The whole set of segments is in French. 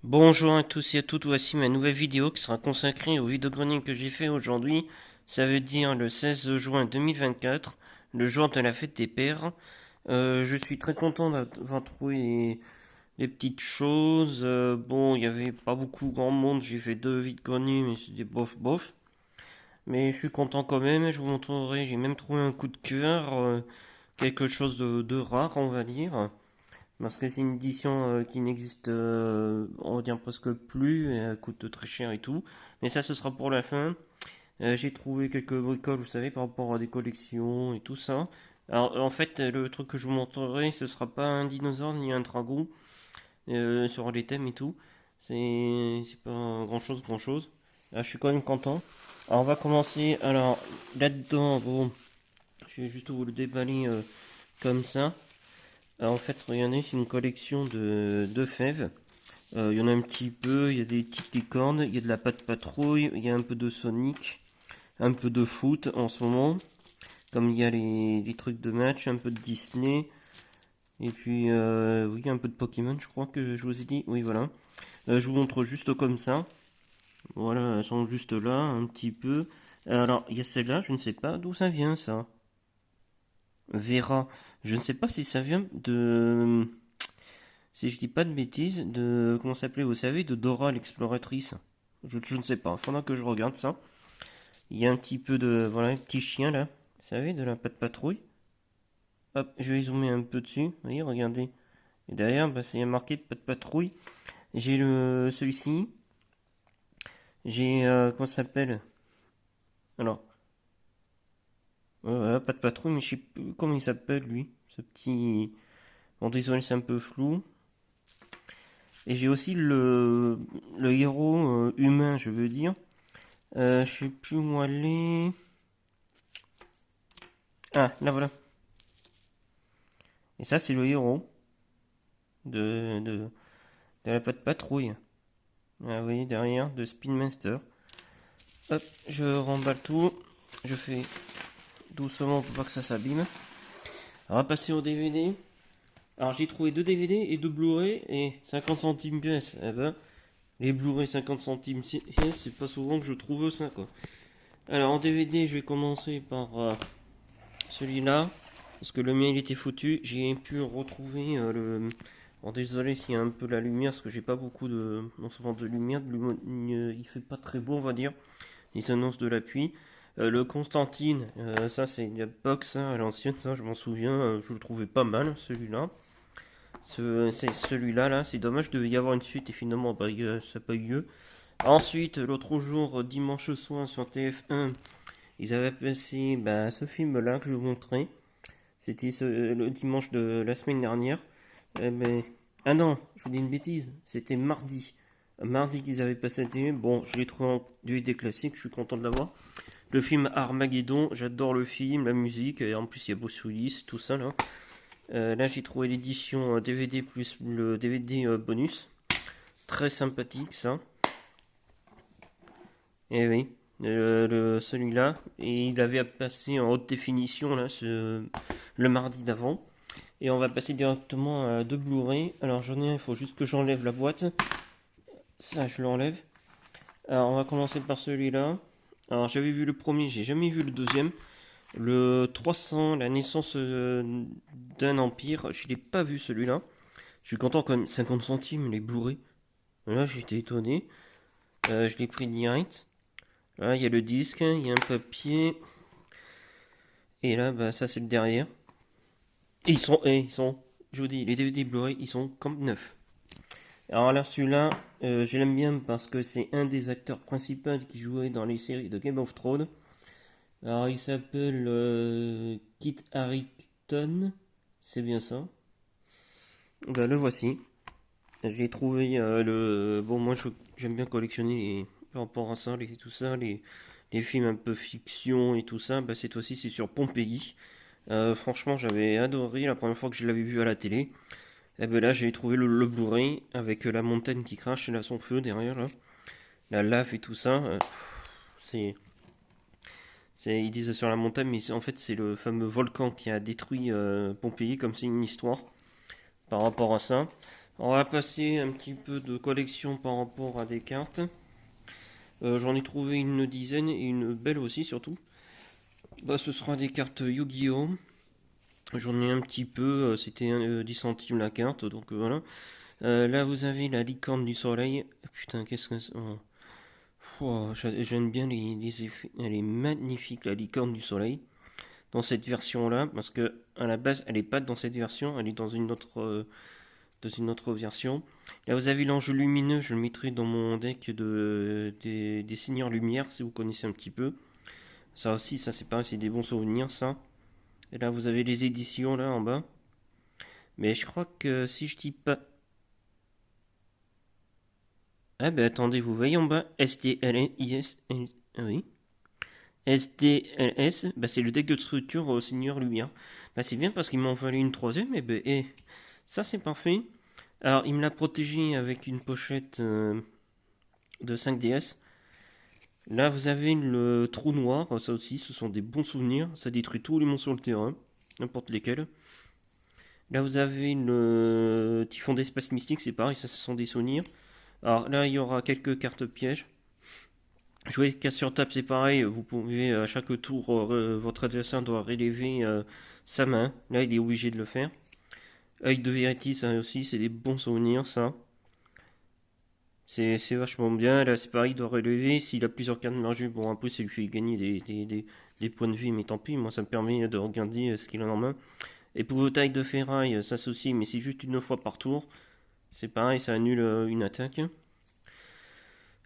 Bonjour à tous et à toutes, voici ma nouvelle vidéo qui sera consacrée au vide-grenier que j'ai fait aujourd'hui. Ça veut dire le 16 juin 2024, le jour de la fête des pères. Je suis très content d'avoir trouvé des petites choses. Bon, il n'y avait pas beaucoup grand monde, j'ai fait deux vide-greniers, mais c'était bof bof. Mais je suis content quand même, je vous montrerai, j'ai même trouvé un coup de cœur, quelque chose de rare on va dire. Parce que c'est une édition qui n'existe, on va dire presque plus, et elle coûte très cher et tout. Mais ça, ce sera pour la fin. J'ai trouvé quelques bricoles, vous savez, par rapport à des collections et tout ça. Alors, en fait, le truc que je vous montrerai, ce sera pas un dinosaure ni un dragon sur les thèmes et tout. C'est pas grand chose, grand chose. Là, je suis quand même content. Alors, on va commencer. Alors, là-dedans, bon, je vais juste vous le déballer comme ça. En fait, regardez, c'est une collection de fèves. Il y en a un petit peu, il y a des petites licornes, il y a de la pâte patrouille, il y a un peu de Sonic, un peu de foot en ce moment. Comme il y a les trucs de match, un peu de Disney. Et puis, oui, un peu de Pokémon, je crois que je vous ai dit. Oui, voilà. Je vous montre juste comme ça. Voilà, elles sont juste là, un petit peu. Alors, il y a celle-là, je ne sais pas d'où ça vient, ça. Vera. Je ne sais pas si ça vient de... Si je dis pas de bêtises, de... Comment ça s'appelait, vous savez, de Dora l'exploratrice. Je ne sais pas, il faudra que je regarde ça. Il y a un petit peu de... Voilà, un petit chien là. Vous savez, de la patte patrouille. Hop, je vais zoomer un peu dessus. Vous voyez, regardez. Et derrière, bah, c'est marqué patte patrouille. J'ai le celui-ci. J'ai... comment ça s'appelle? Alors, voilà, patte patrouille, mais je sais plus comment il s'appelle lui. Ce petit... Bon, désolé, c'est un peu flou. Et j'ai aussi le héros humain, je veux dire. Je sais plus où aller. Ah, là voilà. Et ça, c'est le héros de, de, de la patte patrouille. Ah, vous voyez derrière, de Spin Master. Hop, je remballe tout. Je fais doucement pour pas que ça s'abîme. On va passer au DVD. Alors, j'ai trouvé deux DVD et deux Blu-ray et 50 centimes pièce. Eh ben, les Blu-ray 50 centimes pièce, c'est pas souvent que je trouve ça, quoi. Alors, en DVD, je vais commencer par celui-là. Parce que le mien il était foutu. J'ai pu retrouver le. Bon, désolé s'il y a un peu la lumière, parce que j'ai pas beaucoup de. Non seulement de lumière, il fait pas très beau, on va dire. Il s'annonce de la pluie. Le Constantine, ça c'est une box hein, à l'ancienne, ça je m'en souviens, je le trouvais pas mal celui-là. C'est celui-là, là, c'est dommage, de y avoir une suite et finalement bah, ça n'a pas eu lieu. Ensuite, l'autre jour, dimanche soir sur TF1, ils avaient passé bah, ce film-là que je vous montrais. C'était le dimanche de la semaine dernière. Mais... Ah non, je vous dis une bêtise. C'était mardi. Mardi qu'ils avaient passé la télé. Bon, je l'ai trouvé en DVD classique, je suis content de l'avoir. Le film Armageddon, j'adore le film, la musique, et en plus il y a Bruce Willis, tout ça là. Là j'ai trouvé l'édition DVD plus le DVD bonus. Très sympathique ça. Et oui, celui-là. Et il avait passé en haute définition là, le mardi d'avant. Et on va passer directement à deux Blu-ray. Alors j'en ai un, il faut juste que j'enlève la boîte. Ça, je l'enlève. Alors on va commencer par celui-là. Alors j'avais vu le premier, j'ai jamais vu le deuxième. Le 300, la naissance d'un empire, je l'ai pas vu celui-là. Je suis content quand même, 50 centimes les Blu-ray. Là j'étais étonné. Je l'ai pris direct. Là il y a le disque, il y a un papier. Et là bah ça c'est le derrière. Et je vous dis, les DVD Blu-ray ils sont comme neufs. Alors là, celui-là, je l'aime bien parce que c'est un des acteurs principaux qui jouait dans les séries de Game of Thrones. Alors il s'appelle Kit Harington, c'est bien ça. Ben, le voici. J'ai trouvé Bon, moi j'aime bien collectionner par rapport à ça, tout ça, les films un peu fiction et tout ça. Ben, cette fois-ci c'est sur Pompéi. Franchement, j'avais adoré la première fois que je l'avais vu à la télé. Et ben là, j'ai trouvé le Blu-ray avec la montagne qui crache là son feu derrière là. La lave et tout ça. C'est, ils disent sur la montagne, mais en fait c'est le fameux volcan qui a détruit Pompéi, comme c'est une histoire par rapport à ça. On va passer un petit peu de collection par rapport à des cartes. J'en ai trouvé une dizaine et une belle aussi surtout. Bah, ce sera des cartes Yu-Gi-Oh! J'en ai un petit peu, c'était 10 centimes la carte, donc voilà. Là vous avez la licorne du soleil. Putain, qu'est-ce que c'est? Oh. J'aime bien les effets. Elle est magnifique la licorne du soleil. Dans cette version là, parce que à la base elle est pas dans cette version, elle est dans une autre version. Là vous avez l'ange lumineux, je le mettrai dans mon deck des seigneurs lumière si vous connaissez un petit peu. Ça aussi, ça c'est pareil, c'est des bons souvenirs ça. Et là vous avez les éditions là en bas. Mais je crois que si je dis pas... Ah ben attendez, vous voyez en bas STLS... Ah oui. STLS, bah c'est le deck de structure au Seigneur Lumière. Bah c'est bien parce qu'il m'en fallait une troisième, et ben ça c'est parfait. Alors il me l'a protégé avec une pochette de 5DS. Là vous avez le trou noir, ça aussi ce sont des bons souvenirs, ça détruit tous les monstres sur le terrain, n'importe lesquels. Là vous avez le typhon d'espace mystique, c'est pareil, ça ce sont des souvenirs. Alors là il y aura quelques cartes pièges. Jouer casse sur table, c'est pareil. Vous pouvez à chaque tour, votre adversaire doit relever sa main. Là, il est obligé de le faire. Œil de vérité, ça aussi, c'est des bons souvenirs, ça. C'est vachement bien. Là, c'est pareil, il doit relever. S'il a plusieurs cartes margées, bon, après, ça lui fait gagner des points de vie, mais tant pis. Moi, ça me permet de regarder ce qu'il a en main. Et pour vos tailles de ferraille, ça aussi, mais c'est juste une fois par tour. C'est pareil, ça annule une attaque.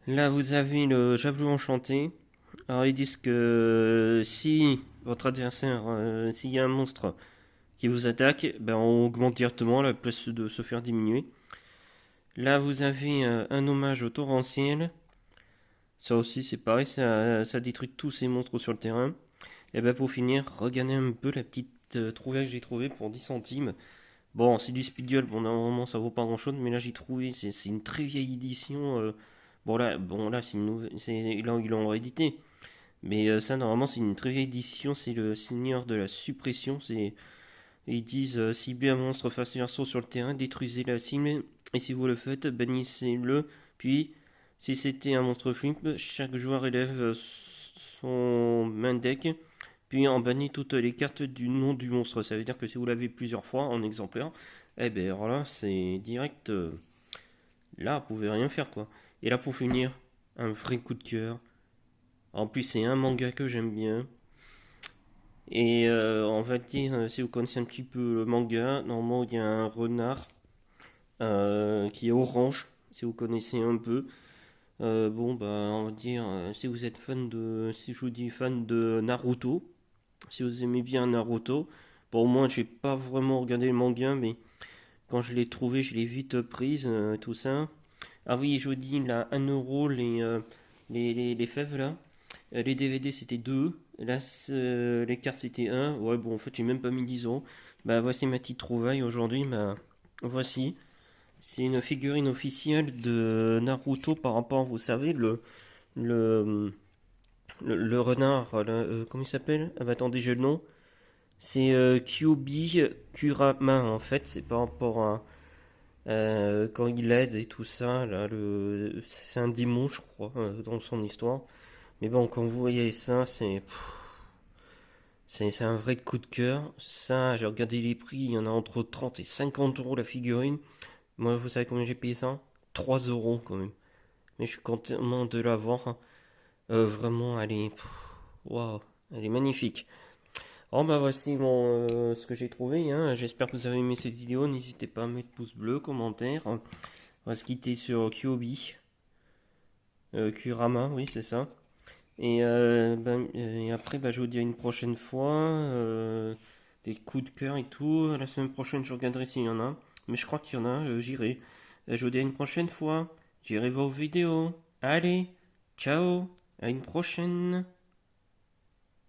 Là, vous avez le javelot enchanté. Alors ils disent que si votre adversaire, s'il y a un monstre qui vous attaque, ben on augmente directement la place de se faire diminuer. Là vous avez un hommage au torrentiel. Ça aussi c'est pareil, ça détruit tous ces monstres sur le terrain. Et ben pour finir, regardez un peu la petite trouvaille que j'ai trouvée pour 10 centimes. Bon c'est du speedgull, bon normalement ça vaut pas grand chose, mais là j'ai trouvé, c'est une très vieille édition. Bon là c'est une nouvelle, là ils l'ont réédité. Mais ça, normalement, c'est une très vieille édition. C'est le Seigneur de la Suppression. Ils disent ciblez un monstre face verso sur le terrain, détruisez la cible. Et si vous le faites, bannissez-le. Puis, si c'était un monstre flip, chaque joueur élève son main deck. Puis, en bannit toutes les cartes du nom du monstre. Ça veut dire que si vous l'avez plusieurs fois en exemplaire, eh ben voilà, c'est direct. Là, vous pouvez rien faire quoi. Et là, pour finir, un vrai coup de cœur. En plus, c'est un manga que j'aime bien. Et on va dire, si vous connaissez un petit peu le manga, normalement il y a un renard qui est orange, si vous connaissez un peu. Bon, bah, on va dire, si vous êtes fan de, si je vous dis fan de Naruto, si vous aimez bien Naruto, bon, moi j'ai pas vraiment regardé le manga, mais quand je l'ai trouvé, je l'ai vite prise, tout ça. Ah oui, je vous dis, là, 1 euro les fèves là. Les DVD c'était 2. Là, les cartes c'était 1. Ouais, bon, en fait, j'ai même pas mis 10 euros. Bah, voici ma petite trouvaille aujourd'hui. Bah, voici. C'est une figurine officielle de Naruto par rapport, vous savez, le, le renard. Là, comment il s'appelle? Ah, bah, attendez, j'ai le nom. C'est Kyubi Kurama en fait. C'est par rapport à quand il aide et tout ça. Là, c'est un démon, je crois, dans son histoire. Mais bon, quand vous voyez ça, c'est un vrai coup de cœur. Ça, j'ai regardé les prix, il y en a entre 30 et 50 euros la figurine. Moi, vous savez combien j'ai payé ça? 3 euros quand même. Mais je suis content de l'avoir. Vraiment, waouh, elle est magnifique. Oh bah voici ce que j'ai trouvé, hein. J'espère que vous avez aimé cette vidéo. N'hésitez pas à mettre pouce bleu, commentaire. On va se quitter sur Kyobi. Kurama, oui, c'est ça. Et après, bah, je vous dis à une prochaine fois. Des coups de cœur et tout. La semaine prochaine, je regarderai s'il y en a. Mais je crois qu'il y en a, j'irai. Je vous dis à une prochaine fois. J'irai voir vos vidéos. Allez, ciao, à une prochaine.